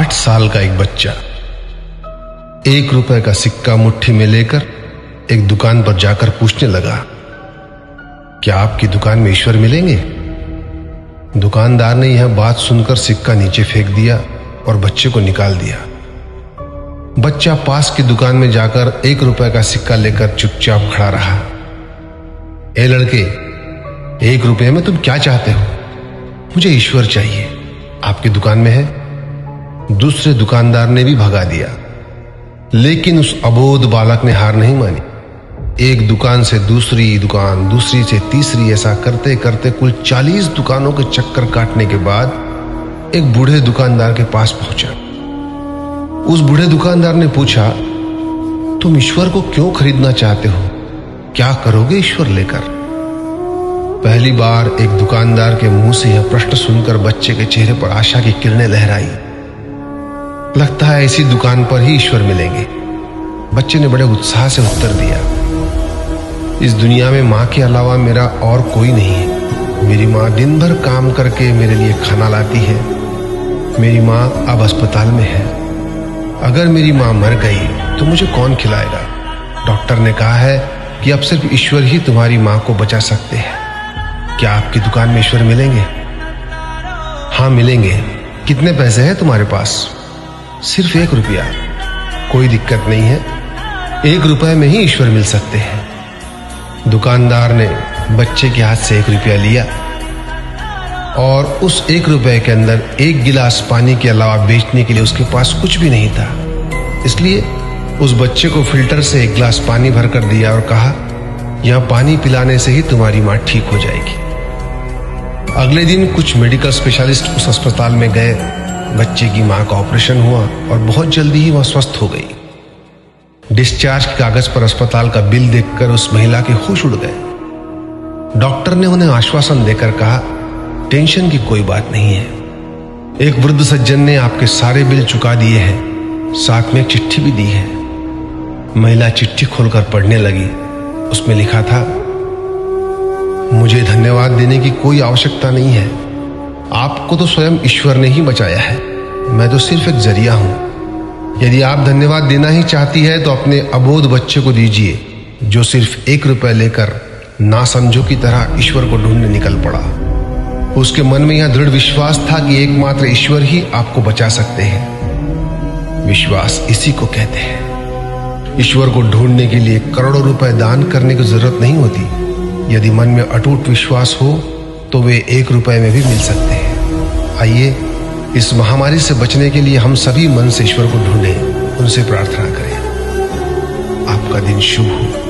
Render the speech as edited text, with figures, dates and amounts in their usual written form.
8 साल का एक बच्चा 1 रुपए का सिक्का मुट्ठी में लेकर एक दुकान पर जाकर पूछने लगा, क्या आपकी दुकान में ईश्वर मिलेंगे? दुकानदार ने यह बात सुनकर सिक्का नीचे फेंक दिया और बच्चे को निकाल दिया। बच्चा पास की दुकान में जाकर 1 रुपए का सिक्का लेकर चुपचाप खड़ा रहा। ए लड़के, 1 रुपए में तुम क्या चाहते हो? मुझे ईश्वर चाहिए, आपकी दुकान में है। दूसरे दुकानदार ने भी भगा दिया, लेकिन उस अबोध बालक ने हार नहीं मानी। एक दुकान से दूसरी दुकान, दूसरी से तीसरी, ऐसा करते करते कुल 40 दुकानों के चक्कर काटने के बाद एक बूढ़े दुकानदार के पास पहुंचा। उस बूढ़े दुकानदार ने पूछा, तुम ईश्वर को क्यों खरीदना चाहते हो? क्या करोगे ईश्वर लेकर? पहली बार एक दुकानदार के मुंह से यह प्रश्न सुनकर बच्चे के चेहरे पर आशा की किरणें लहराई। लगता है इसी दुकान पर ही ईश्वर मिलेंगे। बच्चे ने बड़े उत्साह से उत्तर दिया, इस दुनिया में माँ के अलावा मेरा और कोई नहीं है। मेरी माँ दिन भर काम करके मेरे लिए खाना लाती है। मेरी माँ अब अस्पताल में है। अगर मेरी माँ मर गई तो मुझे कौन खिलाएगा? डॉक्टर ने कहा है कि अब सिर्फ ईश्वर ही तुम्हारी माँ को बचा सकते हैं। क्या आपकी दुकान में ईश्वर मिलेंगे? हाँ मिलेंगे। कितने पैसे हैं तुम्हारे पास? सिर्फ 1 रुपया। कोई दिक्कत नहीं है, 1 रुपए में ही ईश्वर मिल सकते हैं। दुकानदार ने बच्चे के हाथ से 1 रुपया लिया और उस 1 रुपए के अंदर 1 गिलास पानी के अलावा बेचने के लिए उसके पास कुछ भी नहीं था। इसलिए उस बच्चे को फिल्टर से 1 गिलास पानी भरकर दिया और कहा, यह पानी पिलाने से ही तुम्हारी माँ ठीक हो जाएगी। अगले दिन कुछ मेडिकल स्पेशलिस्ट उस अस्पताल में गए। बच्चे की मां का ऑपरेशन हुआ और बहुत जल्दी ही वह स्वस्थ हो गई। डिस्चार्ज के कागज पर अस्पताल का बिल देखकर उस महिला के होश उड़ गए। डॉक्टर ने उन्हें आश्वासन देकर कहा, टेंशन की कोई बात नहीं है। एक वृद्ध सज्जन ने आपके सारे बिल चुका दिए हैं, साथ में एक चिट्ठी भी दी है। महिला चिट्ठी खोलकर पढ़ने लगी। उसमें लिखा था, मुझे धन्यवाद देने की कोई आवश्यकता नहीं है। आपको तो स्वयं ईश्वर ने ही बचाया है। मैं तो सिर्फ एक जरिया हूं। यदि आप धन्यवाद देना ही चाहती है तो अपने अबोध बच्चे को दीजिए, जो सिर्फ 1 रुपए लेकर नासमझों की तरह ईश्वर को ढूंढने निकल पड़ा। उसके मन में यह दृढ़ विश्वास था कि एकमात्र ईश्वर ही आपको बचा सकते हैं। विश्वास इसी को कहते हैं। ईश्वर को ढूंढने के लिए करोड़ों रुपए दान करने की जरूरत नहीं होती। यदि मन में अटूट विश्वास हो तो वे 1 रुपए में भी मिल सकते हैं। आइए इस महामारी से बचने के लिए हम सभी मन से ईश्वर को ढूंढें, उनसे प्रार्थना करें। आपका दिन शुभ हो।